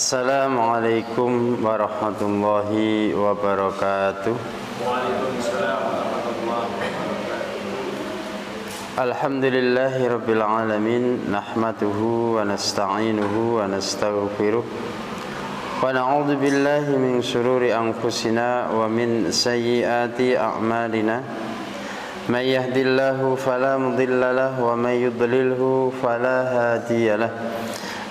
Assalamualaikum warahmatullahi wabarakatuh. Waalaikumsalam warahmatullahi wabarakatuh. Alhamdulillahi rabbil alamin. Nahmaduhu wa nasta'inuhu wa nastaghfiruh. Wa na'udzu billahi min shururi anfusina wa min sayyiati a'malina. Man yahdihillahu fala mudilla lahu wa man yudlilhu fala hadiya lahu.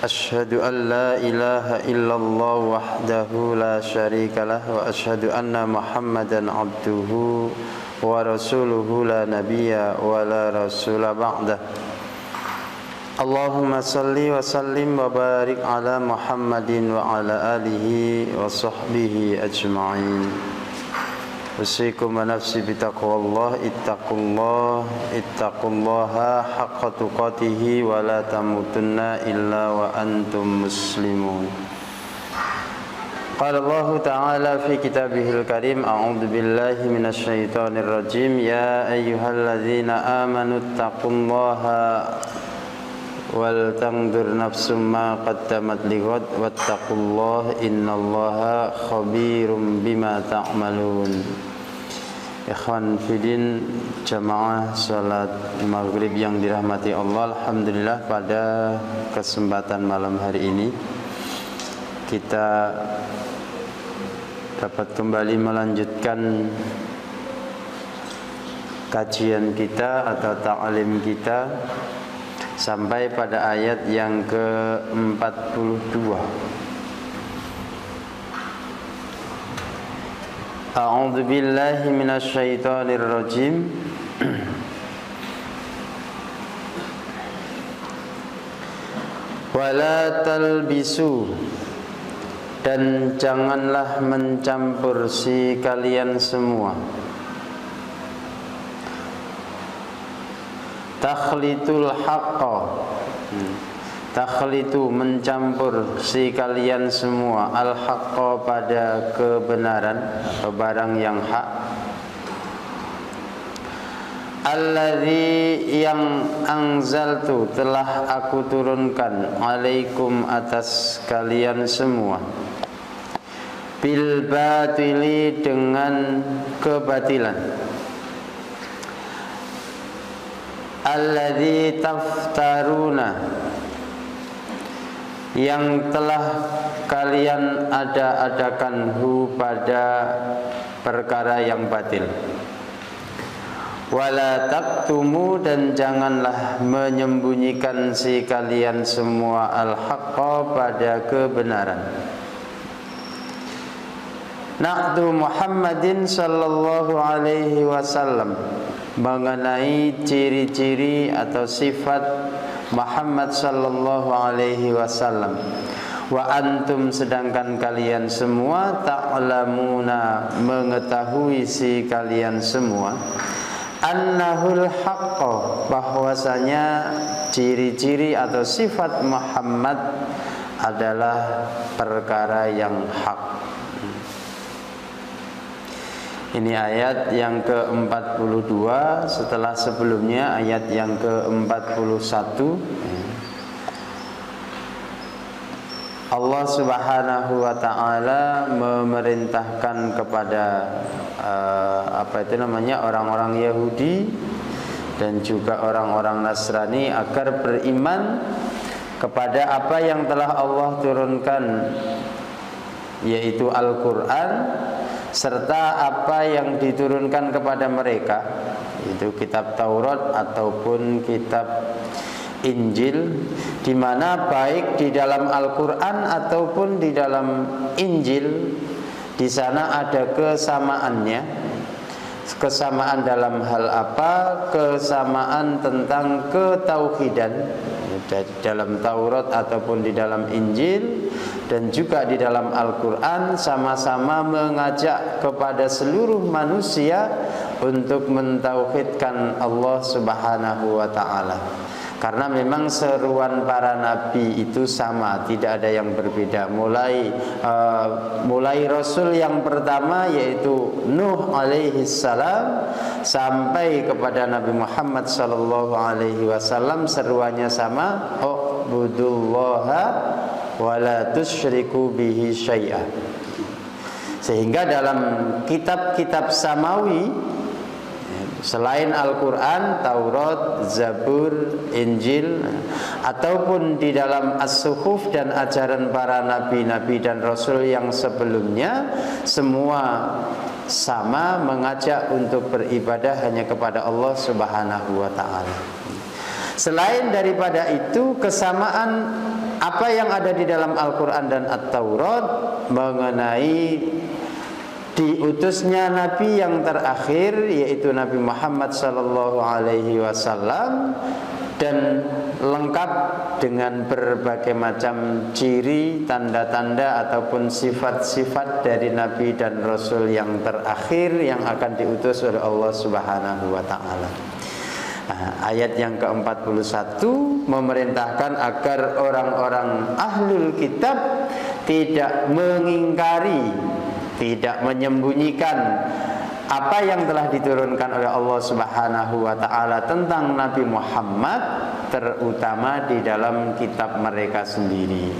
أشهد أن لا إله إلا الله وحده لا شريك له وأشهد أن محمدا عبده ورسوله لا نبي ولا رسول بعده اللهم صل وسلم وبارك على محمد وعلى آله وصحبه أجمعين أوصيكم ونفسي بتقوى الله اتقوا الله حق تقاته ولا تموتن إلا وأنتم مسلمون قال الله تعالى في كتابه الكريم أعوذ بالله من الشيطان الرجيم يا أيها الذين آمنوا اتقوا الله ولتنظر نفس ما قدمت لغد واتقوا الله إن الله خبير بما تعملون. Ikhwan fillah jamaah salat maghrib yang dirahmati Allah, alhamdulillah pada kesempatan malam hari ini kita dapat kembali melanjutkan kajian kita atau ta'lim kita sampai pada ayat yang ke-42. A'udzu billahi minasy syaithanir rajim. Wala talbisu, dan janganlah mencampur si kalian semua. Takhlitul haqqa, takhlitu mencampur si kalian semua al-haqqa pada kebenaran atau barang yang hak. Alladzi yang anzaltu telah aku turunkan alaikum atas kalian semua bil batili dengan kebatilan. Alladzi taftaruna yang telah kalian ada-adakan pada perkara yang batil. Wala taktumu, dan janganlah menyembunyikan si kalian semua al-haqqa pada kebenaran. Na'tu Muhammadin sallallahu alaihi wasallam, mengenai ciri-ciri atau sifat Muhammad sallallahu alaihi wasallam. Wa antum, sedangkan kalian semua ta'lamuna, mengetahui si kalian semua annahul haqqo, bahwasanya ciri-ciri atau sifat Muhammad adalah perkara yang hak. Ini ayat yang ke-42 setelah sebelumnya ayat yang ke-41. Allah Subhanahu wa taala memerintahkan kepada orang-orang Yahudi dan juga orang-orang Nasrani agar beriman kepada apa yang telah Allah turunkan, yaitu Al-Qur'an, serta apa yang diturunkan kepada mereka, itu kitab Taurat ataupun kitab Injil, di mana baik di dalam Al-Qur'an ataupun di dalam Injil, di sana ada kesamaannya. Kesamaan dalam hal apa? Kesamaan tentang ketauhidan. Dalam Taurat ataupun di dalam Injil dan juga di dalam Al-Quran sama-sama mengajak kepada seluruh manusia untuk mentauhidkan Allah Subhanahu wa ta'ala. Karena memang seruan para nabi itu sama, tidak ada yang berbeda. Mulai Rasul yang pertama yaitu Nuh alaihi salam sampai kepada Nabi Muhammad sallallahu alaihi wasallam, seruannya sama, u'budullaha wa la tusyriku bihi syai'a. Sehingga dalam kitab-kitab samawi selain Al-Quran, Taurat, Zabur, Injil, ataupun di dalam As-Suhuf dan ajaran para nabi-nabi dan rasul yang sebelumnya, semua sama mengajak untuk beribadah hanya kepada Allah Subhanahu wa ta'ala. Selain daripada itu, kesamaan apa yang ada di dalam Al-Quran dan At-Taurat mengenai diutusnya Nabi yang terakhir, yaitu Nabi Muhammad sallallahu alaihi wasallam, dan lengkap dengan berbagai macam ciri, tanda-tanda ataupun sifat-sifat dari Nabi dan Rasul yang terakhir yang akan diutus oleh Allah Subhanahu wa ta'ala. Ayat yang ke-41 memerintahkan agar orang-orang ahlul kitab tidak mengingkari, tidak menyembunyikan apa yang telah diturunkan oleh Allah Subhanahu wa ta'ala tentang Nabi Muhammad, terutama di dalam kitab mereka sendiri.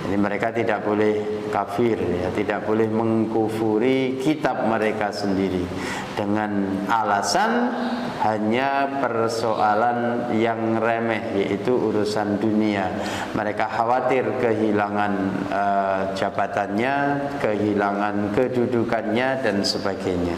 Jadi mereka tidak boleh kafir, ya, tidak boleh mengkufuri kitab mereka sendiri dengan alasan hanya persoalan yang remeh, yaitu urusan dunia. Mereka khawatir kehilangan jabatannya, kehilangan kedudukannya dan sebagainya.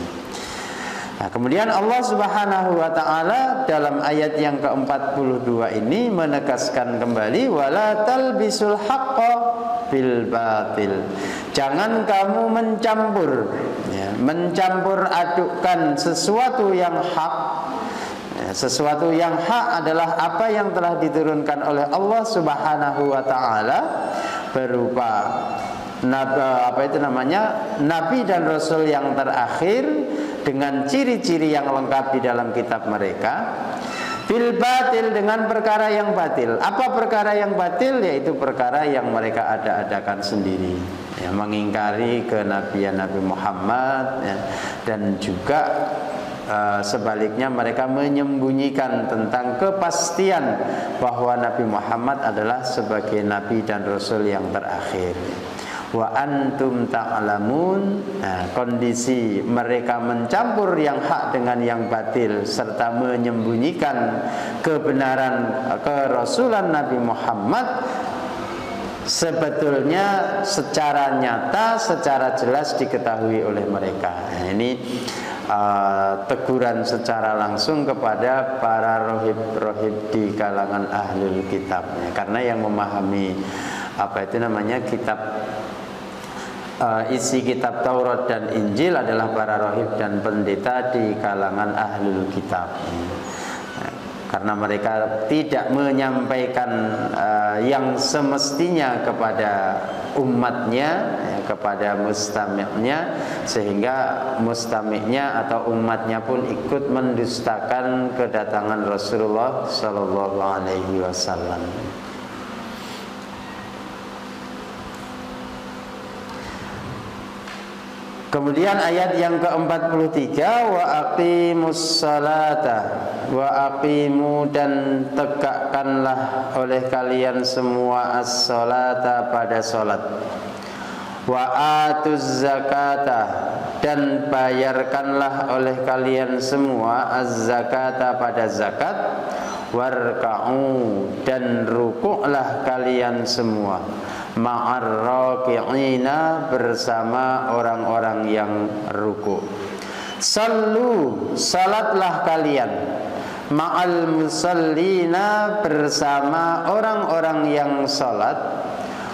Nah, kemudian Allah Subhanahu wa ta'ala dalam ayat yang ke-42 ini menegaskan kembali, wala talbisul haqqo bil batil. Jangan kamu mencampur, ya, mencampur adukkan sesuatu yang hak. Ya, sesuatu yang hak adalah apa yang telah diturunkan oleh Allah Subhanahu wa ta'ala berupa nabi dan rasul yang terakhir dengan ciri-ciri yang lengkap di dalam kitab mereka, bil batil, dengan perkara yang batil. Apa perkara yang batil? Yaitu perkara yang mereka ada-adakan sendiri, ya, mengingkari kenabian Nabi Muhammad, ya, dan juga sebaliknya mereka menyembunyikan tentang kepastian bahwa Nabi Muhammad adalah sebagai nabi dan rasul yang terakhir. Wa antum ta'lamun. Nah, kondisi mereka mencampur yang hak dengan yang batil serta menyembunyikan kebenaran kerasulan Nabi Muhammad sebetulnya secara nyata, secara jelas diketahui oleh mereka. Nah, ini teguran secara langsung kepada para rohib-rohib di kalangan ahlul kitab, ya, karena yang memahami kitab isi kitab Taurat dan Injil adalah para rohib dan pendeta di kalangan ahlul kitab. Karena mereka tidak menyampaikan yang semestinya kepada umatnya, ya, kepada mustami'nya, sehingga mustami'nya atau umatnya pun ikut mendustakan kedatangan Rasulullah sallallahu alaihi wasallam. Kemudian ayat yang ke-43, wa aqimus salata, wa aqimu, dan tegakkanlah oleh kalian semua as-salata, pada salat, wa atuz zakata, dan bayarkanlah oleh kalian semua az-zakata, pada zakat, warka'u, dan rukuklah kalian semua, ma'ar raki'ina, bersama orang-orang yang ruku'. Sallu, salatlah kalian, ma'al musallina, bersama orang-orang yang salat,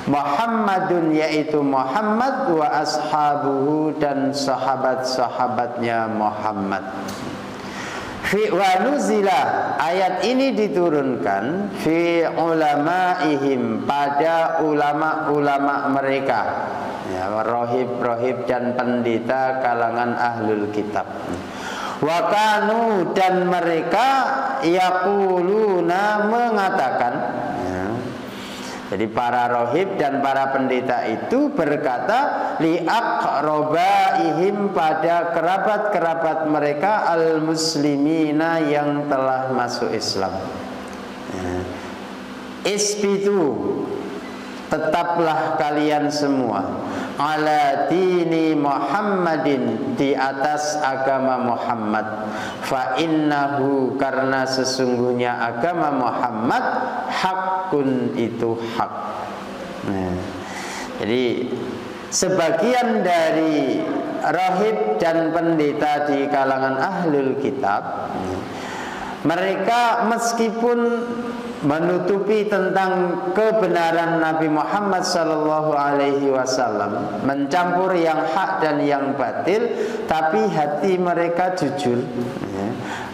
Muhammadun, yaitu Muhammad, wa ashabuhu, dan sahabat-sahabatnya Muhammad. Fi wa nuzila, ayat ini diturunkan fi ulamaihim, pada ulama-ulama mereka, ya, rohib-rohib dan pendeta kalangan ahlul kitab. Wa kanu, dan mereka yaquluna, mengatakan, ya, jadi para rohib dan para pendeta itu berkata, li'aqrobaihim, pada kerabat-kerabat mereka, al-muslimina, yang telah masuk Islam, ya. isbitu, tetaplah kalian semua ala dini Muhammadin, di atas agama Muhammad. Fa innahu, karena sesungguhnya agama Muhammad hakun, itu hak. Nah, jadi sebagian dari rahib dan pendeta di kalangan ahlul kitab, mereka meskipun menutupi tentang kebenaran Nabi Muhammad sallallahu alaihi wasallam, mencampur yang hak dan yang batil, tapi hati mereka jujur,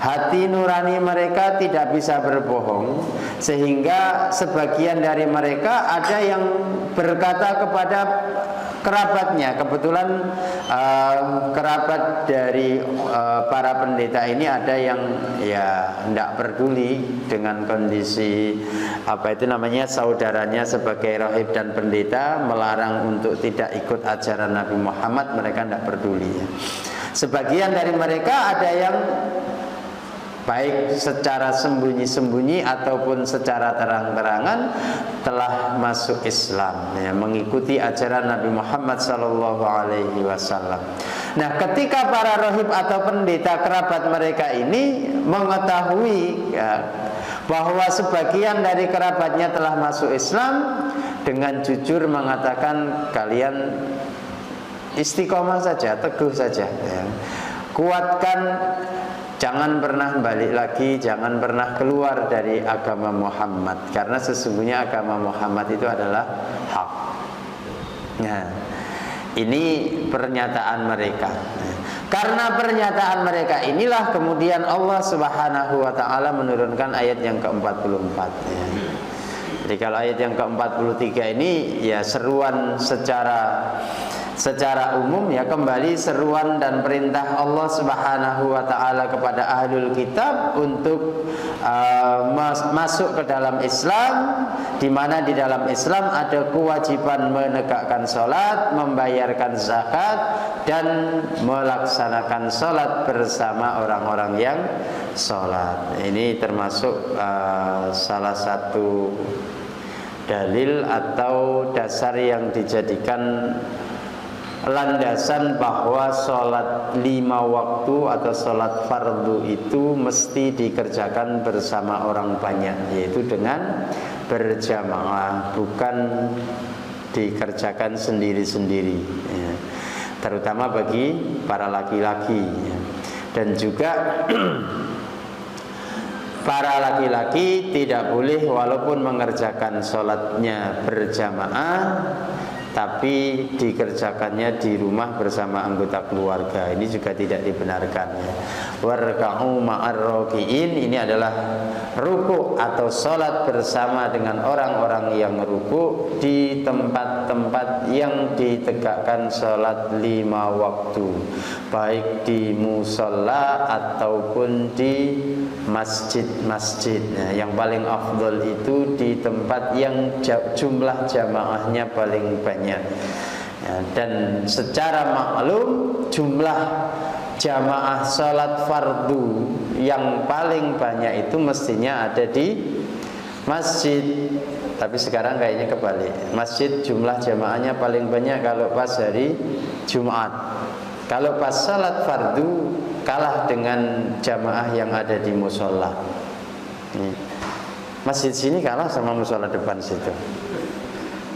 hati nurani mereka tidak bisa berbohong, sehingga sebagian dari mereka ada yang berkata kepada kerabatnya. Kebetulan kerabat dari para pendeta ini ada yang ya tidak peduli dengan kondisi saudaranya sebagai rahib dan pendeta, melarang untuk tidak ikut ajaran Nabi Muhammad. Mereka tidak peduli ya. Sebagian dari mereka ada yang baik secara sembunyi-sembunyi ataupun secara terang-terangan telah masuk Islam, ya, mengikuti ajaran Nabi Muhammad SAW. Nah, ketika para rahib atau pendeta kerabat mereka ini mengetahui ya, bahwa sebagian dari kerabatnya telah masuk Islam, dengan jujur mengatakan, kalian istiqomah saja, teguh saja, ya. Kuatkan, jangan pernah balik lagi, jangan pernah keluar dari agama Muhammad, karena sesungguhnya agama Muhammad itu adalah hak. Nah, ini pernyataan mereka. Karena pernyataan mereka inilah kemudian Allah Subhanahu wa taala menurunkan ayat yang ke-44 ya. Jadi kalau ayat yang ke-43 ini ya seruan secara umum, ya, kembali seruan dan perintah Allah Subhanahu wa taala kepada ahlul kitab untuk masuk ke dalam Islam, di mana di dalam Islam ada kewajiban menegakkan salat, membayarkan zakat, dan melaksanakan salat bersama orang-orang yang salat. Ini termasuk salah satu dalil atau dasar yang dijadikan landasan bahwa sholat 5 waktu atau sholat fardu itu mesti dikerjakan bersama orang banyak, yaitu dengan berjamaah, bukan dikerjakan sendiri-sendiri ya. Terutama bagi para laki-laki ya. Dan juga para laki-laki tidak boleh walaupun mengerjakan sholatnya berjamaah, tapi dikerjakannya di rumah bersama anggota keluarga. Ini juga tidak dibenarkan ya. Warka'u ma'ar raki'in, ini adalah ruku atau sholat bersama dengan orang-orang yang ruku di tempat-tempat yang ditegakkan sholat 5 waktu, baik di musola ataupun di masjid-masjid. Nah, yang paling afdol itu di tempat yang jumlah jamaahnya paling banyak ya, dan secara maklum jumlah jamaah salat fardu yang paling banyak itu mestinya ada di masjid. Tapi sekarang kayaknya kebalik, masjid jumlah jamaahnya paling banyak kalau pas hari Jumat. Kalau pas salat fardu kalah dengan jamaah yang ada di musola. Masjid sini kalah sama musola depan situ.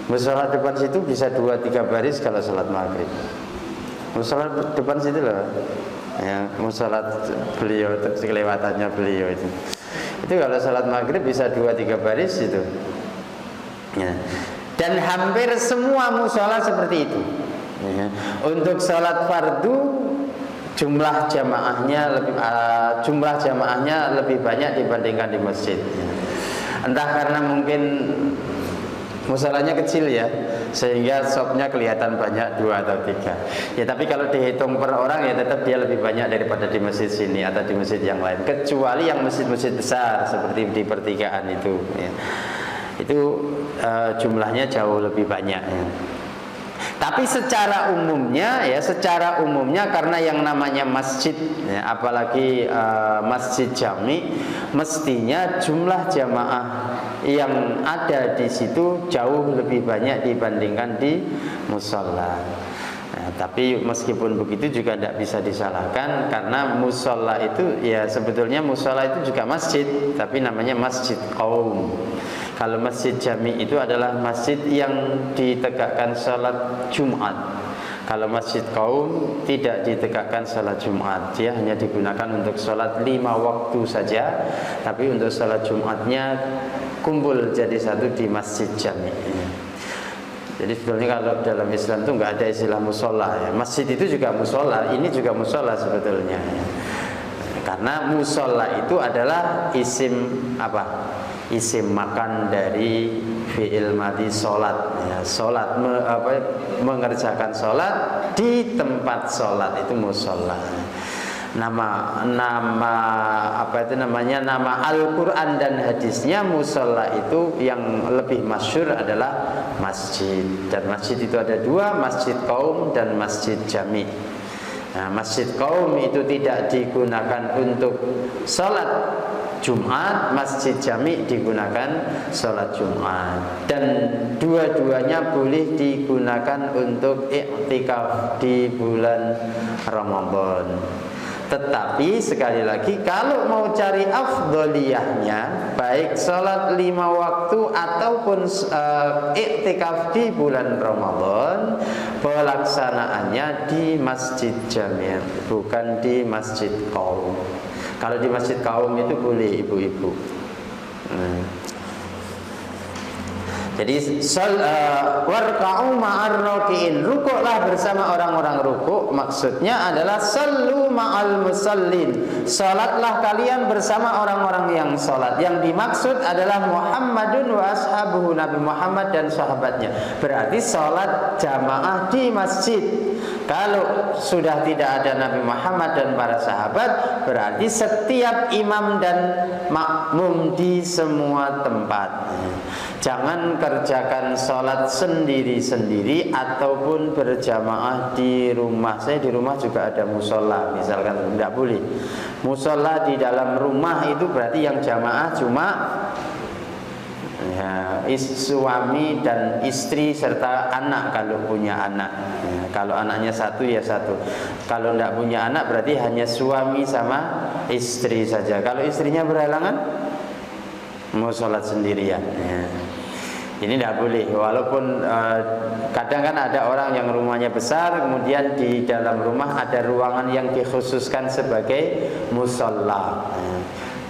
Musola depan situ bisa 2-3 baris kalau salat maghrib. Musola depan situ loh, ya, musola beliau, kelewatannya beliau itu kalau salat maghrib bisa 2-3 baris itu ya. Dan hampir semua musola seperti itu ya. Untuk salat fardu jumlah jamaahnya lebih banyak dibandingkan di masjid ya. Entah karena mungkin musolanya kecil ya, sehingga sopnya kelihatan banyak 2 atau 3 ya. Tapi kalau dihitung per orang ya tetap dia lebih banyak daripada di masjid sini atau di masjid yang lain, kecuali yang masjid-masjid besar seperti di pertigaan itu ya. Itu jumlahnya jauh lebih banyak ya. Tapi secara umumnya karena yang namanya masjid ya, apalagi masjid jami, mestinya jumlah jamaah yang ada di situ jauh lebih banyak dibandingkan di musola. Nah, tapi meskipun begitu juga tidak bisa disalahkan, karena musola itu ya sebetulnya musola itu juga masjid, tapi namanya masjid qaum. Kalau masjid jami itu adalah masjid yang ditegakkan sholat Jumat. Kalau masjid kaum tidak ditegakkan sholat Jumat, dia hanya digunakan untuk sholat 5 waktu saja. Tapi untuk sholat Jumatnya kumpul jadi satu di masjid jami. Jadi sebetulnya kalau dalam Islam itu nggak ada istilah musola ya. Masjid itu juga musola, ini juga musola sebetulnya. Karena musola itu adalah isim apa? Isim makan dari fi'il madhi sholat ya, sholat mengerjakan sholat di tempat sholat itu musola. Nama Al-Quran dan hadisnya musola itu yang lebih masyhur adalah masjid. Dan masjid itu ada dua, masjid kaum dan masjid jami. Nah, masjid kaum itu tidak digunakan untuk sholat Jumat, masjid jami digunakan sholat Jumat. Dan dua-duanya boleh digunakan untuk i'tikaf di bulan Ramadan. Tetapi sekali lagi kalau mau cari afdoliyahnya, baik sholat 5 waktu ataupun i'tikaf di bulan Ramadan, pelaksanaannya di masjid jami, bukan di masjid kaum. Kalau di masjid kaum itu boleh ibu-ibu. Jadi warka'u ma'ar raki'in, rukuklah bersama orang-orang rukuk. Maksudnya adalah sallu ma'al musallin, salatlah kalian bersama orang-orang yang salat. Yang dimaksud adalah Muhammadun wa ashabuhu, Nabi Muhammad dan sahabatnya. Berarti salat jamaah di masjid. Kalau sudah tidak ada Nabi Muhammad dan para sahabat, berarti setiap imam dan makmum di semua tempat. Jangan kerjakan sholat sendiri-sendiri ataupun berjamaah di rumah. Saya di rumah juga ada musola, misalkan, tidak boleh. Musola di dalam rumah itu berarti yang jamaah cuma ya, suami dan istri serta anak kalau punya anak. Ya, kalau anaknya satu ya satu. Kalau tidak punya anak berarti hanya suami sama istri saja. Kalau istrinya berhalangan, mau sholat sendirian ya. Ini tidak boleh. Walaupun kadang kan ada orang yang rumahnya besar, kemudian di dalam rumah ada ruangan yang dikhususkan sebagai musola.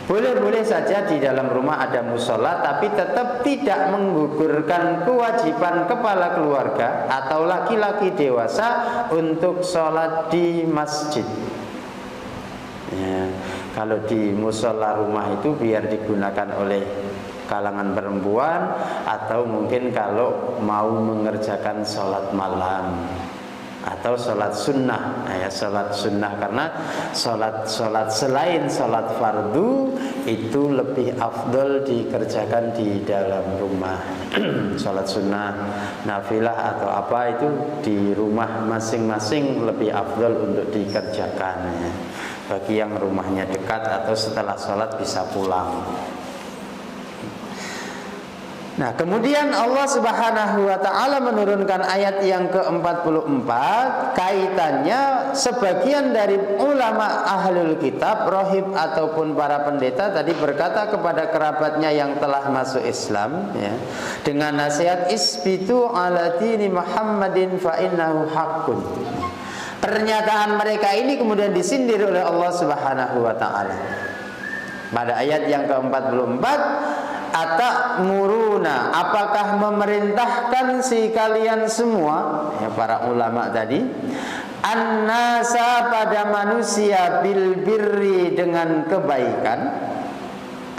Boleh-boleh saja di dalam rumah ada musola, tapi tetap tidak menggugurkan kewajiban kepala keluarga atau laki-laki dewasa untuk sholat di masjid ya. Kalau di musola rumah itu biar digunakan oleh kalangan perempuan, atau mungkin kalau mau mengerjakan sholat malam atau sholat sunnah ya, sholat sunnah, karena sholat selain sholat fardu itu lebih afdol dikerjakan di dalam rumah. Sholat sunnah, nafilah atau apa itu di rumah masing-masing lebih afdol untuk dikerjakan ya. Bagi yang rumahnya dekat atau setelah sholat bisa pulang. Nah, kemudian Allah Subhanahu wa taala menurunkan ayat yang ke-44, kaitannya sebagian dari ulama ahlul kitab, rohib ataupun para pendeta tadi berkata kepada kerabatnya yang telah masuk Islam ya, dengan nasihat isbitu ala dini Muhammadin fa innahu haqqun. Pernyataan mereka ini kemudian disindir oleh Allah Subhanahu wa taala. Pada ayat yang ke-44, atamuruna, apakah memerintahkan si kalian semua ya, para ulama tadi, annasa pada manusia bil birri dengan kebaikan.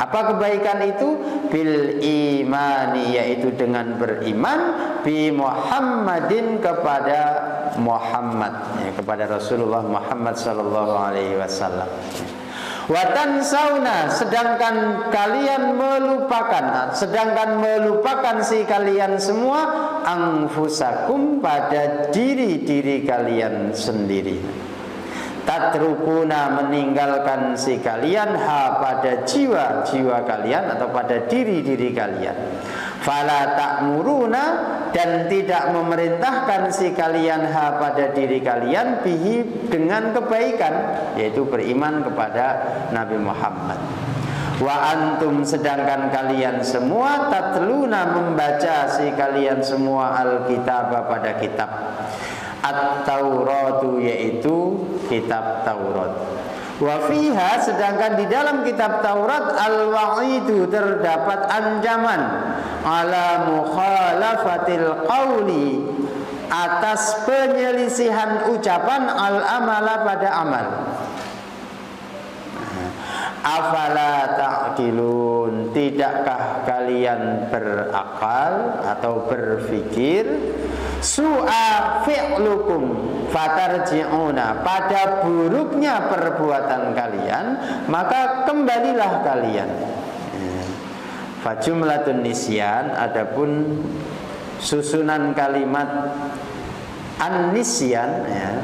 Apa kebaikan itu? Bil imani, yaitu dengan beriman, bi Muhammadin kepada Muhammad ya, kepada Rasulullah Muhammad sallallahu alaihi wasallam. Watan sauna, sedangkan kalian melupakan, si kalian semua angfusakum pada diri-diri kalian sendiri. tatrukuna meninggalkan si kalian pada jiwa-jiwa kalian atau pada diri-diri kalian. Fala ta'muruna dan tidak memerintahkan si kalian pada diri kalian bihi dengan kebaikan, yaitu beriman kepada Nabi Muhammad. Wa antum sedangkan kalian semua tatluna membaca si kalian semua al-kitab pada kitab At-Tauratu yaitu kitab Taurat. Wa fiha sedangkan di dalam kitab Taurat al-wa'idu terdapat ancaman ala mukhalafatil qawli atas penyelisihan ucapan al-amala pada amal. Afala ta'qilun, tidakkah kalian berakal atau berfikir? Su'a fi'lukum fatarji'una, pada buruknya perbuatan kalian maka kembalilah kalian. Fajumlatun nisyan, adapun susunan kalimat an-nisyan ya,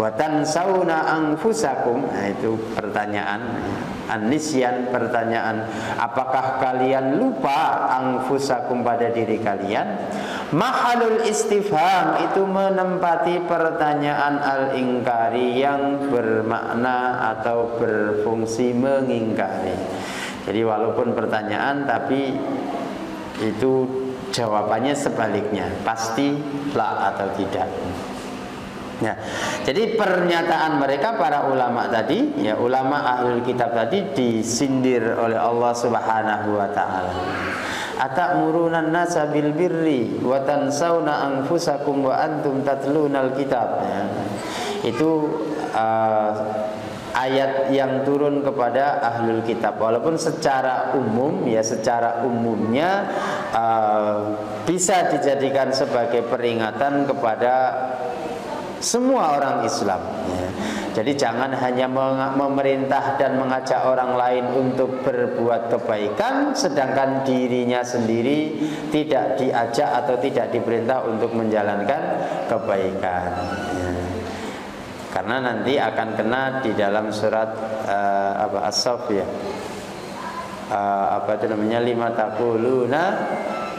wa tansawna anfusakum, nah itu pertanyaan. An-nisyan pertanyaan, apakah kalian lupa anfusakum pada diri kalian? Mahalul istifham itu menempati pertanyaan al-ingkari yang bermakna atau berfungsi mengingkari. Jadi walaupun pertanyaan tapi itu jawabannya sebaliknya, pasti la atau tidak. Ya, jadi pernyataan mereka para ulama tadi, ya ulama ahlul kitab tadi disindir oleh Allah Subhanahu wa taala. Atamuruna an-nasa bil birri wa tansawna anfusakum wa antum tatlunal kitab. Ya. Itu ayat yang turun kepada ahlul kitab. Walaupun secara umum ya, secara umumnya bisa dijadikan sebagai peringatan kepada semua orang Islam ya. Jadi jangan hanya memerintah dan mengajak orang lain untuk berbuat kebaikan, sedangkan dirinya sendiri tidak diajak atau tidak diperintah untuk menjalankan kebaikan ya. Karena nanti akan kena di dalam surat As-Saff ya, apa itu namanya, lima taquluna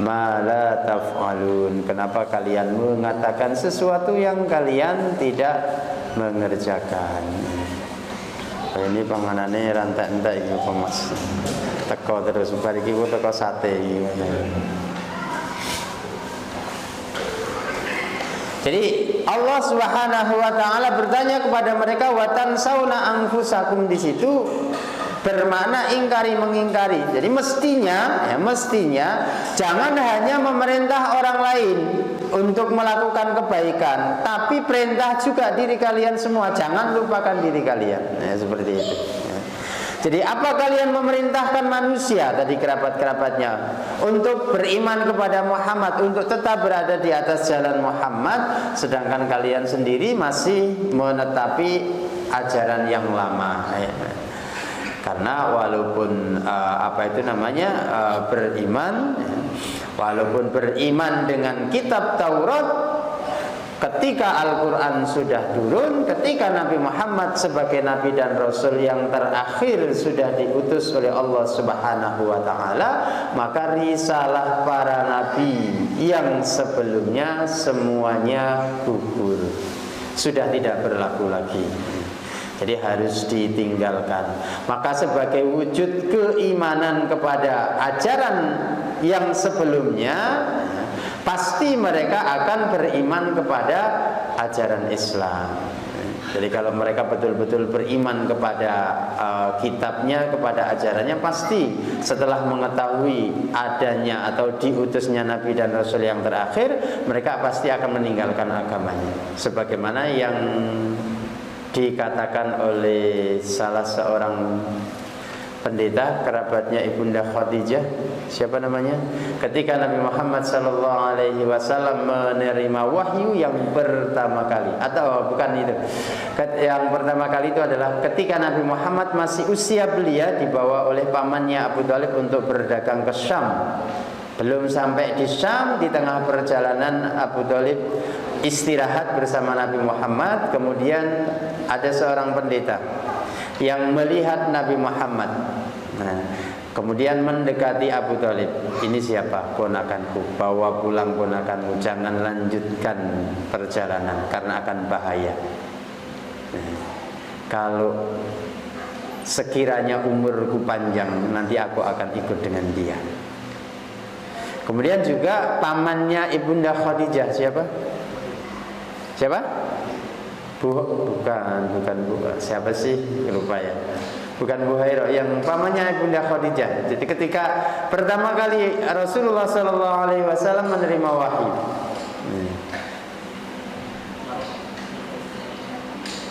ma la taf'alun, kenapa kalian mengatakan sesuatu yang kalian tidak mengerjakan. Ini panganane rantek-entek iki kok Mas. Teko terus bar iki teko sate iki. Jadi Allah Subhanahu wa taala bertanya kepada mereka wa tansawna anfusakum, di situ bermakna ingkari, mengingkari. Jadi mestinya jangan hanya memerintah orang lain untuk melakukan kebaikan, tapi perintah juga diri kalian semua, jangan lupakan diri kalian. Nah, seperti itu. Jadi apa kalian memerintahkan manusia tadi kerabat-kerabatnya untuk beriman kepada Muhammad, untuk tetap berada di atas jalan Muhammad, sedangkan kalian sendiri masih menetapi ajaran yang lama. Karena walaupun beriman, walaupun beriman dengan kitab Taurat, ketika Al-Quran sudah turun, ketika Nabi Muhammad sebagai Nabi dan Rasul yang terakhir sudah diutus oleh Allah Subhanahu wa ta'ala, maka risalah para Nabi yang sebelumnya semuanya gugur, sudah tidak berlaku lagi. Jadi harus ditinggalkan. Maka sebagai wujud keimanan kepada ajaran yang sebelumnya, pasti mereka akan beriman kepada ajaran Islam. Jadi kalau mereka betul-betul beriman kepada kitabnya, kepada ajarannya, pasti setelah mengetahui adanya atau diutusnya Nabi dan Rasul yang terakhir, mereka pasti akan meninggalkan agamanya. Sebagaimana yang dikatakan oleh salah seorang pendeta, kerabatnya Ibunda Khadijah, siapa namanya? Ketika Nabi Muhammad SAW menerima wahyu yang pertama kali, atau bukan itu, yang pertama kali itu adalah ketika Nabi Muhammad masih usia belia, dibawa oleh pamannya Abu Thalib untuk berdagang ke Syam. Belum sampai di Syam, di tengah perjalanan Abu Thalib istirahat bersama Nabi Muhammad. Kemudian ada seorang pendeta yang melihat Nabi Muhammad. Nah, kemudian mendekati Abu Thalib. Ini siapa? Ponakanku. Bawa pulang ponakanmu. Jangan lanjutkan perjalanan karena akan bahaya. Nah, kalau sekiranya umurku panjang, nanti aku akan ikut dengan dia. Kemudian juga pamannya Ibunda Khadijah, siapa? Siapa? Bukan. Siapa sih? Lupa ya. Bukan Buhairah, yang pamannya Ibunda Khadijah. Jadi ketika pertama kali Rasulullah SAW menerima wahyu,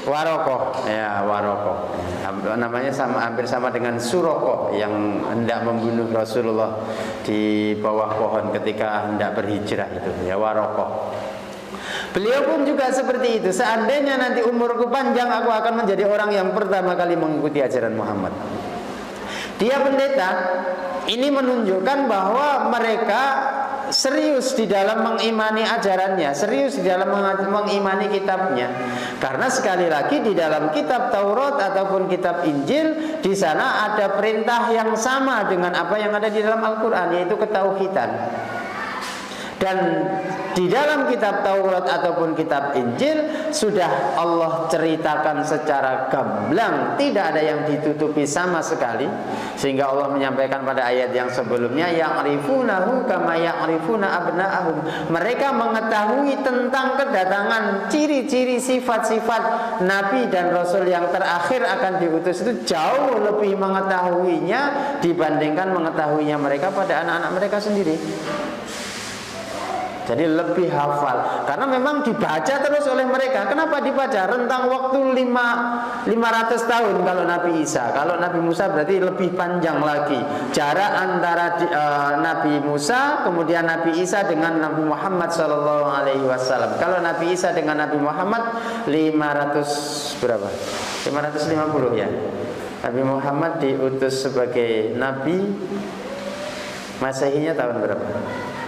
Warokoh, ya Warokoh, namanya hampir sama dengan Surokoh yang hendak membunuh Rasulullah di bawah pohon ketika hendak berhijrah itu, ya Warokoh. Beliau pun juga seperti itu. Seandainya nanti umurku panjang, aku akan menjadi orang yang pertama kali mengikuti ajaran Muhammad. Dia pendeta. Ini menunjukkan bahwa mereka serius di dalam mengimani ajarannya, serius di dalam mengimani kitabnya. Karena sekali lagi di dalam kitab Taurat ataupun kitab Injil, di sana ada perintah yang sama dengan apa yang ada di dalam Al-Quran, yaitu ketauhidan. Dan di dalam kitab Taurat ataupun kitab Injil sudah Allah ceritakan secara gamblang, tidak ada yang ditutupi sama sekali. Sehingga Allah menyampaikan pada ayat yang sebelumnya, ya'rifunahu kama ya'rifuna abna'ahum. Mereka mengetahui tentang kedatangan, ciri-ciri, sifat-sifat Nabi dan Rasul yang terakhir akan diutus itu jauh lebih mengetahuinya dibandingkan mengetahuinya mereka pada anak-anak mereka sendiri. Jadi lebih hafal. Karena memang dibaca terus oleh mereka. Kenapa dibaca? Rentang waktu 500 tahun kalau Nabi Isa. Kalau Nabi Musa berarti lebih panjang lagi. Jarak antara Nabi Musa kemudian Nabi Isa dengan Nabi Muhammad SAW. Kalau Nabi Isa dengan Nabi Muhammad 500 berapa? 550 ya. Nabi Muhammad diutus sebagai Nabi, Masehinya tahun berapa?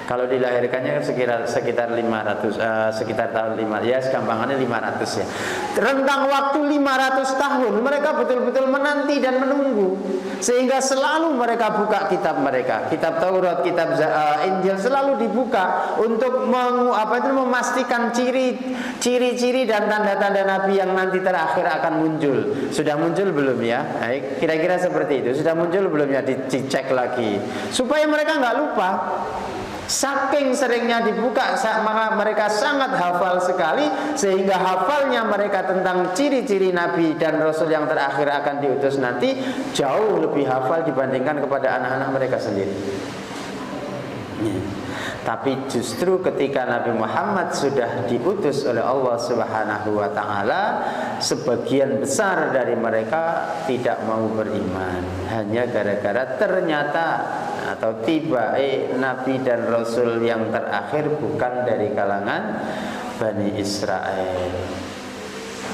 Kalau dilahirkannya sekitar 500, sekitar tahun 5, ya segampangannya 500 ya. Rentang waktu 500 tahun mereka betul-betul menanti dan menunggu, sehingga selalu mereka buka kitab mereka, kitab Taurat, kitab Injil selalu dibuka untuk memastikan ciri-ciri dan tanda-tanda Nabi yang nanti terakhir akan muncul. Sudah muncul belum ya? Baik, kira-kira seperti itu. Sudah muncul belum ya? Dicek lagi supaya mereka nggak lupa. Saking seringnya dibuka, maka mereka sangat hafal sekali, sehingga hafalnya mereka tentang ciri-ciri Nabi dan Rasul yang terakhir akan diutus nanti jauh lebih hafal dibandingkan kepada anak-anak mereka sendiri. Tapi justru ketika Nabi Muhammad sudah diutus oleh Allah Subhanahu wa Ta'ala, sebagian besar dari mereka tidak mau beriman, hanya gara-gara ternyata atau tiba Nabi dan Rasul yang terakhir bukan dari kalangan Bani Israel,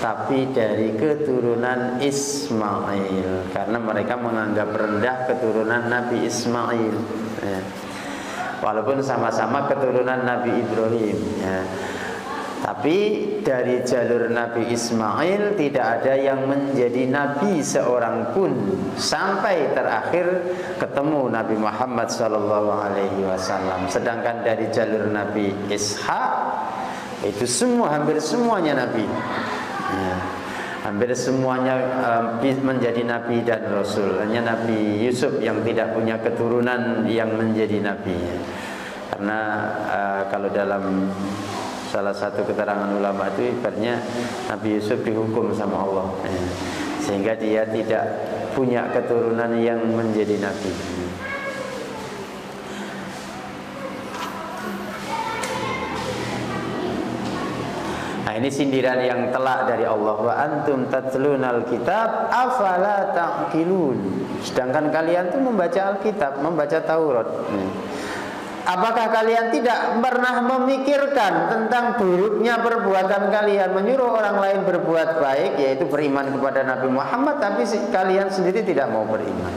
tapi dari keturunan Ismail, karena mereka menganggap rendah keturunan Nabi Ismail ya. Walaupun sama-sama keturunan Nabi Ibrahim ya. Tapi dari jalur Nabi Ismail tidak ada yang menjadi nabi seorang pun sampai terakhir ketemu Nabi Muhammad SAW. Sedangkan dari jalur Nabi Ishak itu hampir semuanya nabi ya. Hampir semuanya menjadi nabi dan rasul. Hanya Nabi Yusuf yang tidak punya keturunan yang menjadi nabi ya. Karena kalau dalam salah satu keterangan ulama itu ibaratnya Nabi Yusuf dihukum sama Allah ya. Sehingga dia tidak punya keturunan yang menjadi nabi. Nah, ini sindiran yang telak dari Allah. Wa antum tatlunal kitab afala ta'qilun. Sedangkan kalian tuh membaca Alkitab, membaca Taurat. Apakah kalian tidak pernah memikirkan tentang buruknya perbuatan kalian, menyuruh orang lain berbuat baik, yaitu beriman kepada Nabi Muhammad, tapi kalian sendiri tidak mau beriman.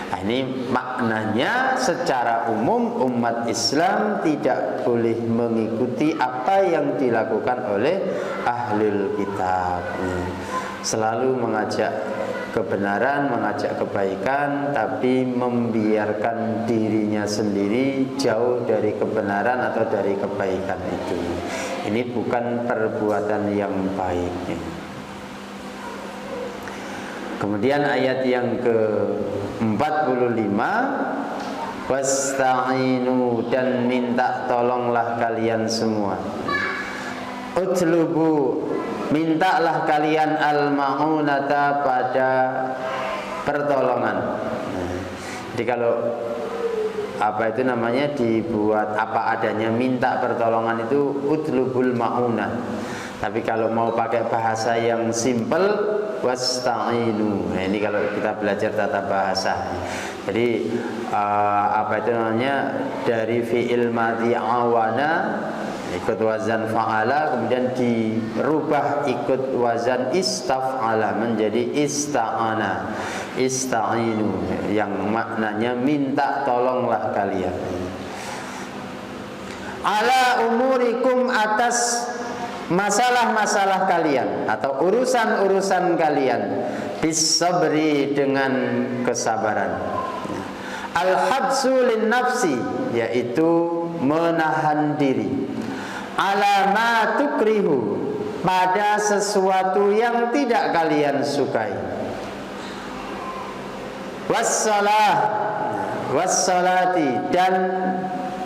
Nah, ini maknanya secara umum umat Islam tidak boleh mengikuti apa yang dilakukan oleh ahlul kitab. Selalu mengajak kebenaran, mengajak kebaikan, tapi membiarkan dirinya sendiri jauh dari kebenaran atau dari kebaikan itu. Ini bukan perbuatan yang baik. Kemudian ayat yang ke-45, wasta'inu, dan minta tolonglah kalian semua. Utlubu, mintalah kalian al-ma'unata, pada pertolongan. Jadi kalau apa itu namanya dibuat apa adanya, minta pertolongan itu utlubul ma'unah. Tapi kalau mau pakai bahasa yang simple, wasta'inu. Nah, ini kalau kita belajar tata bahasa. Jadi apa itu namanya, dari fi'il madhi awana ikut wazan fa'ala, kemudian dirubah ikut wazan istaf'ala menjadi ista'ana, ista'inu, yang maknanya minta tolonglah kalian. Ala umurikum, atas masalah-masalah kalian atau urusan-urusan kalian, bisabri, dengan kesabaran. Al-habsu lin nafsi, yaitu menahan diri. Ala ma tukrihu, pada sesuatu yang tidak kalian sukai. Wassalah, wassalati, dan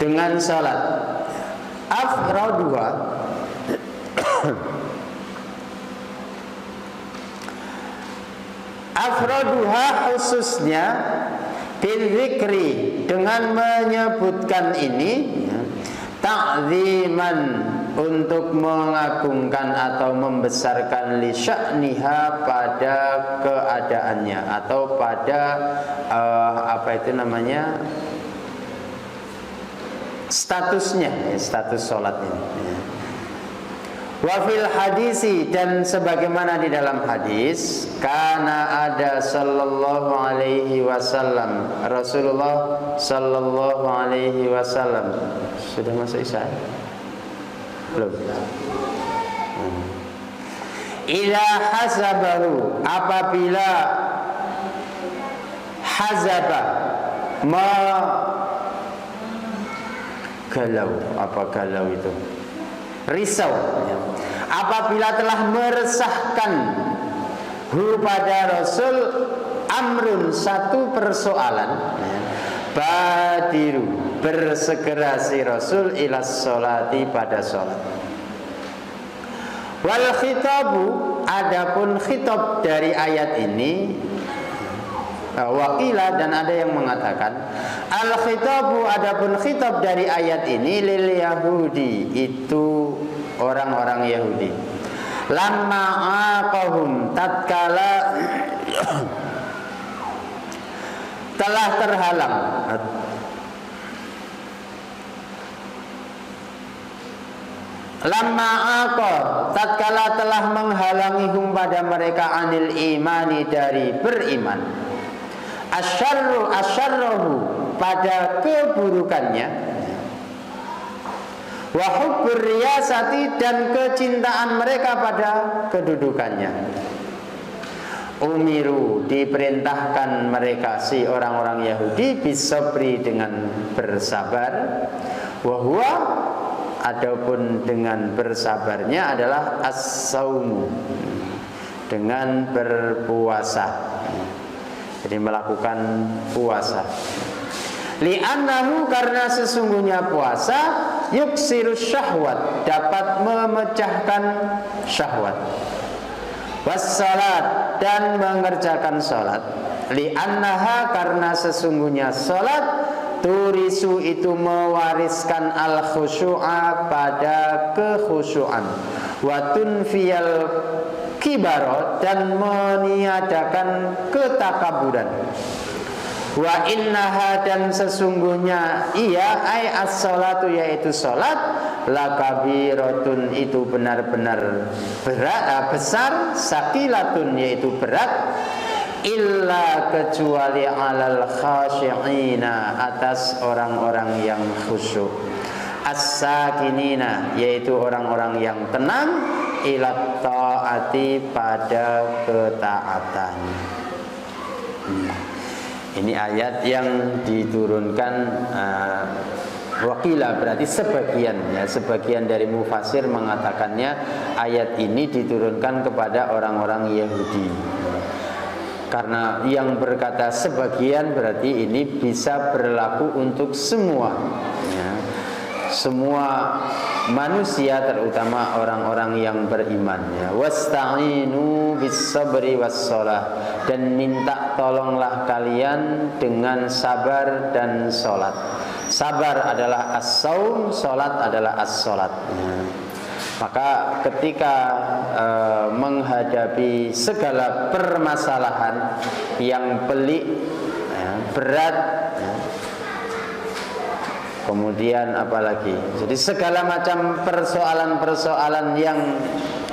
dengan salat. Afraduha, afraduha, khususnya bidzikri, dengan menyebutkan ini, ta'ziman, untuk mengagungkan atau membesarkan, li sya'niha, pada keadaannya atau pada apa itu namanya, statusnya, status sholat ini. Wafil hadisi, dan sebagaimana di dalam hadis, karena ada sallallahu alaihi wasallam, Rasulullah sallallahu alaihi wasallam. Sudah masuk isya? Belum. Ila hasabahu, apabila hazaba, galau, apa galau itu? Risau, apabila telah meresahkan hu, pada Rasul, amrun, satu persoalan, badiru, bersegera si Rasul, ilas sholati, pada sholat. Wal khitabu, adapun khitab dari ayat ini, waqila, dan ada yang mengatakan al khitabu, adapun khitab dari ayat ini, lil yahudi, itu orang-orang Yahudi. Lamma aqahum, tatkala telah terhalang, lamma aqah, tatkala telah menghalangihum, pada mereka, anil imani, dari beriman, asyarru, asyarruhu, pada keburukannya, wa hubbur riyasati, dan kecintaan mereka pada kedudukannya. Umiru, diperintahkan mereka, si orang-orang Yahudi, bisabri, dengan bersabar, wa huwa, adapun dengan bersabarnya adalah as-saumu, dengan berpuasa. Jadi melakukan puasa. Li'annahu, karena sesungguhnya puasa, yuksirus syahwat, dapat memecahkan syahwat. Wassalat, dan mengerjakan salat. Li'annaha, karena sesungguhnya salat, turisu, itu mewariskan al-khusyu'a, pada kekhusyu'an. Wa tunfiyal kibaro, dan meniadakan ketakaburan. Wa innaha, dan sesungguhnya ia, ay as-salatu, yaitu salat, lakabiratun, itu benar-benar berat, besar, sakilatun, yaitu berat, illa kecuali alal khashi'ina, atas orang-orang yang khusyuk, as-sakinina, yaitu orang-orang yang tenang, ila taati, pada ketaatan. Ini ayat yang diturunkan wakila, berarti sebagian, ya, sebagian dari mufassir mengatakannya ayat ini diturunkan kepada orang-orang Yahudi. Karena yang berkata sebagian berarti ini bisa berlaku untuk semua, ya, semua manusia, terutama orang-orang yang beriman, ya. Wasta'inu bis-sabri was-shalah, dan minta tolonglah kalian dengan sabar dan salat. Sabar adalah as-saum, salat adalah as-salat, ya. Maka ketika menghadapi segala permasalahan yang pelik, ya, berat, ya, kemudian apalagi, jadi segala macam persoalan-persoalan yang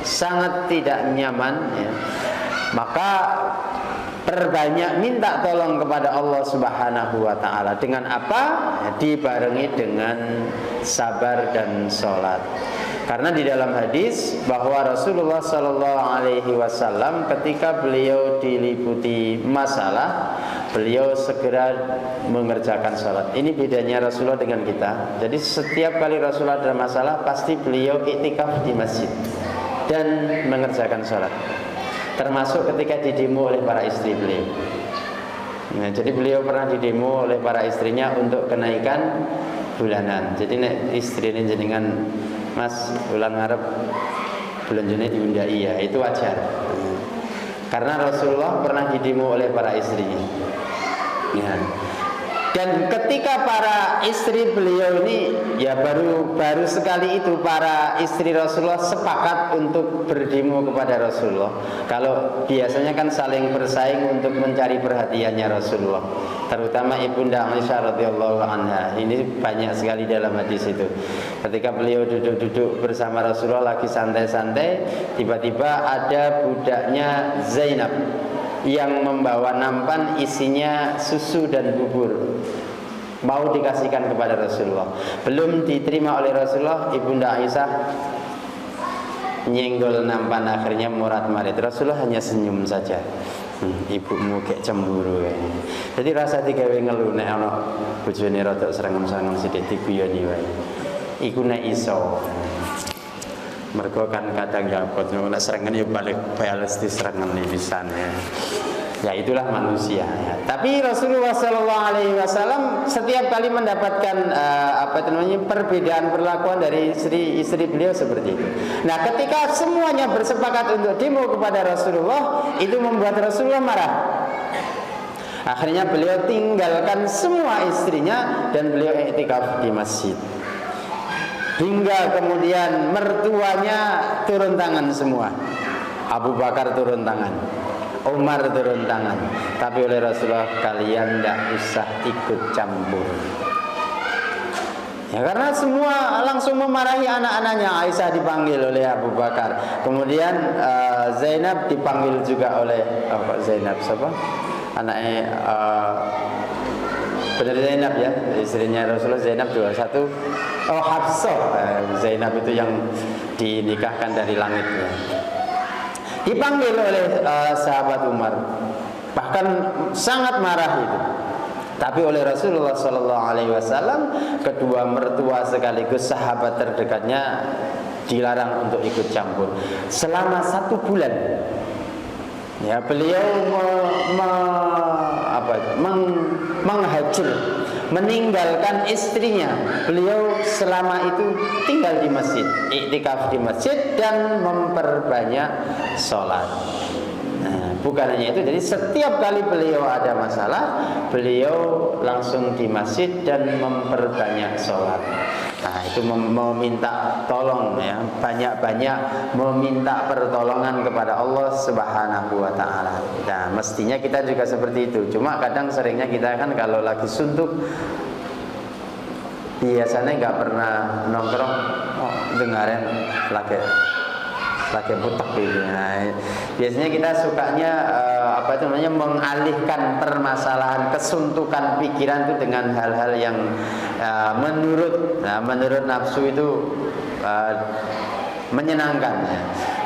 sangat tidak nyaman, ya, maka perbanyak minta tolong kepada Allah Subhanahu wa taala. Dengan apa? Ya, dibarengi dengan sabar dan salat. Karena di dalam hadis bahwa Rasulullah Sallallahu Alaihi Wasallam ketika beliau diliputi masalah, beliau segera mengerjakan sholat. Ini bedanya Rasulullah dengan kita. Jadi setiap kali Rasulullah ada masalah, pasti beliau iktikaf di masjid dan mengerjakan sholat. Termasuk ketika didemo oleh para istri beliau. Nah, jadi beliau pernah didemo oleh para istrinya untuk kenaikan bulanan. Jadi nek istri ini jenengan, Mas, bulan ngarep bulan Juni diundai, ya, itu wajar. Karena Rasulullah pernah didemo oleh para istrinya, ya. Dan ketika para istri beliau ini, ya baru sekali itu para istri Rasulullah sepakat untuk berdemo kepada Rasulullah. Kalau biasanya kan saling bersaing untuk mencari perhatiannya Rasulullah, terutama Ibunda Aisyah radhiyallahu anha. Ini banyak sekali dalam hadis itu. Ketika beliau duduk-duduk bersama Rasulullah lagi santai-santai, tiba-tiba ada budaknya Zainab yang membawa nampan isinya susu dan bubur, mau dikasihkan kepada Rasulullah. Belum diterima oleh Rasulullah, Ibunda Aisyah nyenggol nampan, akhirnya murat marit. Rasulullah hanya senyum saja. Ibumu kayak cemburu kayaknya. Jadi rasa digawe ngeluh nek ana bojone rada serangan-serangan sithik diguyoni wae. Iku nek iso. Mergo kan kadang gabut nek serangan ya balik bales di serangan pisan, ya. Ya itulah manusia, ya. Tapi Rasulullah Sallallahu Alaihi Wasallam setiap kali mendapatkan perbedaan perlakuan dari istri beliau seperti itu. Nah, ketika semuanya bersepakat untuk demo kepada Rasulullah, itu membuat Rasulullah marah. Akhirnya beliau tinggalkan semua istrinya dan beliau iktikaf di masjid. Hingga kemudian mertuanya turun tangan semua. Abu Bakar turun tangan, Umar turun tangan. Tapi oleh Rasulullah, kalian tidak usah ikut campur. Ya, karena semua langsung memarahi anak-anaknya. Aisyah dipanggil oleh Abu Bakar. Kemudian Zainab dipanggil juga oleh Zainab siapa? Anaknya benar Zainab, ya, istrinya Rasulullah. Zainab juga satu. Oh, Hafsah. Zainab itu yang dinikahkan dari langit, ya. Dipanggil oleh sahabat Umar, bahkan sangat marah itu. Tapi oleh Rasulullah Sallallahu Alaihi Wasallam, kedua mertua sekaligus sahabat terdekatnya dilarang untuk ikut campur selama 1 bulan. Ya, beliau menghajar, meninggalkan istrinya. Beliau selama itu tinggal di masjid, iktikaf di masjid dan memperbanyak sholat. Nah, bukan hanya itu, jadi setiap kali beliau ada masalah, beliau langsung di masjid dan memperbanyak sholat. Nah, itu meminta tolong, ya, banyak-banyak meminta pertolongan kepada Allah Subhanahu wa taala. Nah, mestinya kita juga seperti itu. Cuma kadang seringnya kita kan kalau lagi suntuk biasanya nggak pernah nongkrong, dengarin lagi lagi butek gitu. Nah, biasanya kita sukanya mengalihkan permasalahan, kesuntukan pikiran itu dengan hal-hal yang menurut nafsu itu menyenangkan.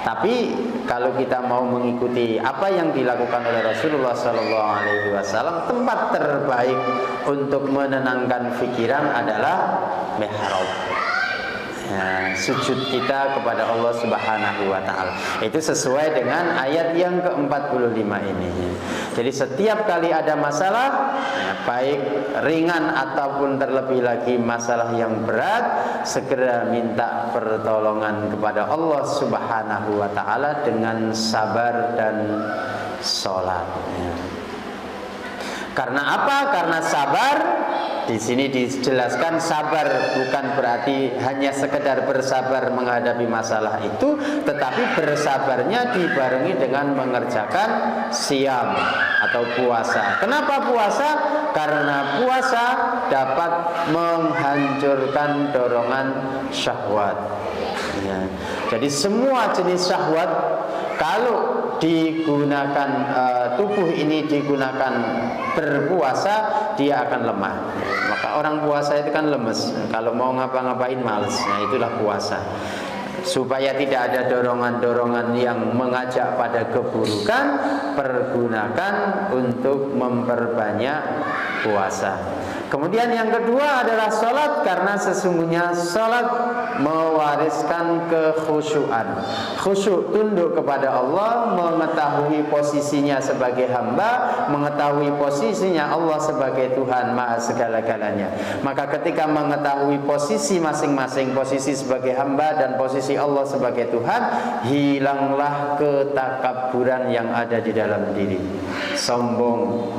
Tapi kalau kita mau mengikuti apa yang dilakukan oleh Rasulullah SAW, tempat terbaik untuk menenangkan pikiran adalah mihrab. Sujud kita kepada Allah Subhanahu wa Ta'ala. Itu sesuai dengan ayat yang ke-45 ini. Jadi setiap kali ada masalah, baik ringan ataupun terlebih lagi masalah yang berat, segera minta pertolongan kepada Allah Subhanahu wa Ta'ala dengan sabar dan sholat. Karena apa? Karena sabar. Di sini dijelaskan sabar bukan berarti hanya sekedar bersabar menghadapi masalah itu, tetapi bersabarnya dibarengi dengan mengerjakan siam atau puasa. Kenapa puasa? Karena puasa dapat menghancurkan dorongan syahwat. Ya. Jadi semua jenis syahwat kalau digunakan tubuh ini digunakan berpuasa, dia akan lemah. Maka orang puasa itu kan lemes, kalau mau ngapa-ngapain males. Nah, itulah puasa. Supaya tidak ada dorongan-dorongan yang mengajak pada keburukan, pergunakan untuk memperbanyak puasa. Kemudian yang kedua adalah sholat, karena sesungguhnya sholat mewariskan kekhusyuan. Khusyuk, tunduk kepada Allah, mengetahui posisinya sebagai hamba, mengetahui posisinya Allah sebagai Tuhan Maha segala-galanya. Maka ketika mengetahui posisi masing-masing, posisi sebagai hamba dan posisi Allah sebagai Tuhan, hilanglah ketakaburan yang ada di dalam diri. Sombong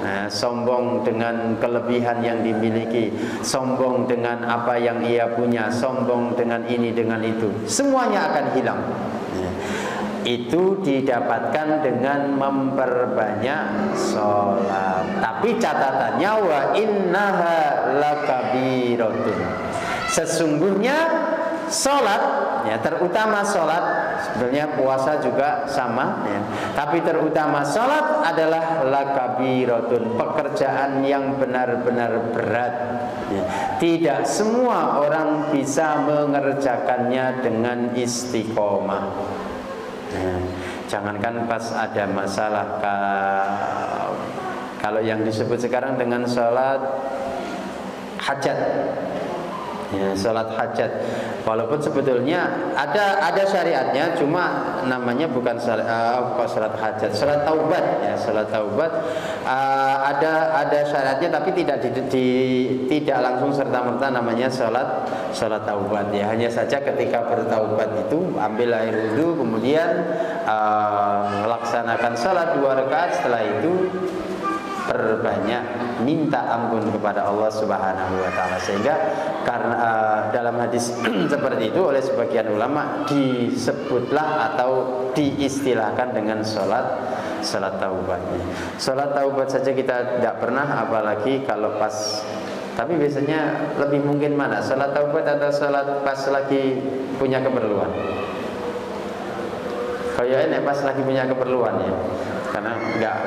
dengan kelebihan yang dimiliki, sombong dengan apa yang ia punya, sombong dengan ini dengan itu, semuanya akan hilang. Itu didapatkan dengan memperbanyak sholat. Tapi catatannya wa innaha lakabiratun. Sesungguhnya sholat, terutama sholat, sebenarnya puasa juga sama, tapi terutama sholat adalah lakabiratun, pekerjaan yang benar-benar berat. Tidak semua orang bisa mengerjakannya dengan istiqomah. Jangankan pas ada masalah, kalau yang disebut sekarang dengan sholat hajat, sholat hajat, walaupun sebetulnya ada syariatnya, cuma namanya bukan sholat hajat, sholat taubat, sholat taubat ada syariatnya, tapi tidak langsung serta-merta namanya sholat taubat. Hanya saja ketika bertaubat itu ambil air wudhu, kemudian melaksanakan sholat 2 rakaat, setelah itu perbanyak minta ampun kepada Allah Subhanahu wa Ta'ala. Sehingga karena dalam hadis seperti itu oleh sebagian ulama disebutlah atau diistilahkan dengan sholat taubat. Sholat taubat saja kita tidak pernah, apalagi kalau pas. Tapi biasanya lebih mungkin mana, sholat taubat atau sholat pas lagi punya keperluan? Kayaknya pas lagi punya keperluan, karena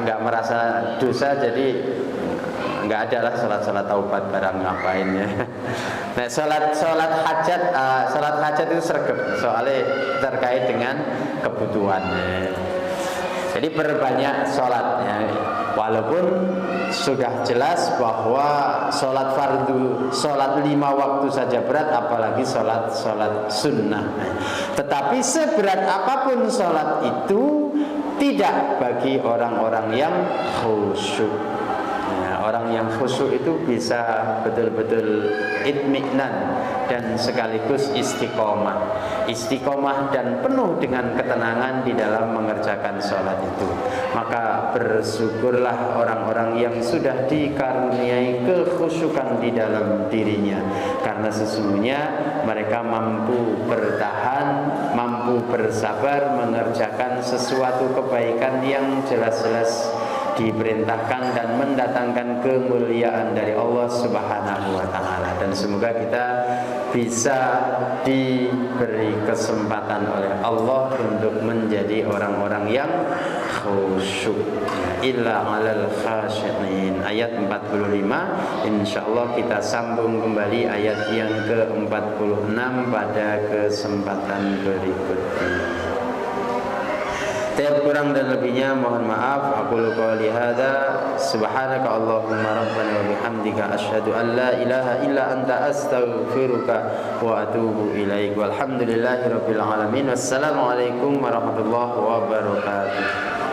nggak merasa dosa, jadi nggak ada lah sholat taubat barang ngapain ya. Nah, sholat hajat itu sergap, soalnya terkait dengan kebutuhan. Jadi perbanyak sholat, walaupun sudah jelas bahwa sholat fardu, sholat 5 waktu saja berat, apalagi sholat sunnah. Tetapi seberat apapun sholat itu tidak bagi orang-orang yang khusyuk. Orang yang khusyuk itu bisa betul-betul itminan dan sekaligus istiqomah dan penuh dengan ketenangan di dalam mengerjakan sholat itu. Maka bersyukurlah orang-orang yang sudah dikaruniai kekhusyukan di dalam dirinya, karena sesungguhnya mereka mampu bertahan, mampu bersabar mengerjakan sesuatu kebaikan yang jelas-jelas diperintahkan dan mendatangkan kemuliaan dari Allah Subhanahu wa Ta'ala. Dan semoga kita bisa diberi kesempatan oleh Allah untuk menjadi orang-orang yang khusyuk. Illa 'alal khashi'in. Ayat 45. Insyaallah kita sambung kembali ayat yang ke-46 pada kesempatan berikutnya. Tiap kurang dan lebihnya mohon maaf. Aku qouli hadza subhanaka allahumma rabbana wa bihamdika asyhadu an la ilaha illa anta astaghfiruka wa atubu ilaik. Walhamdulillahirabbil alamin. Wassalamualaikum warahmatullahi wabarakatuh.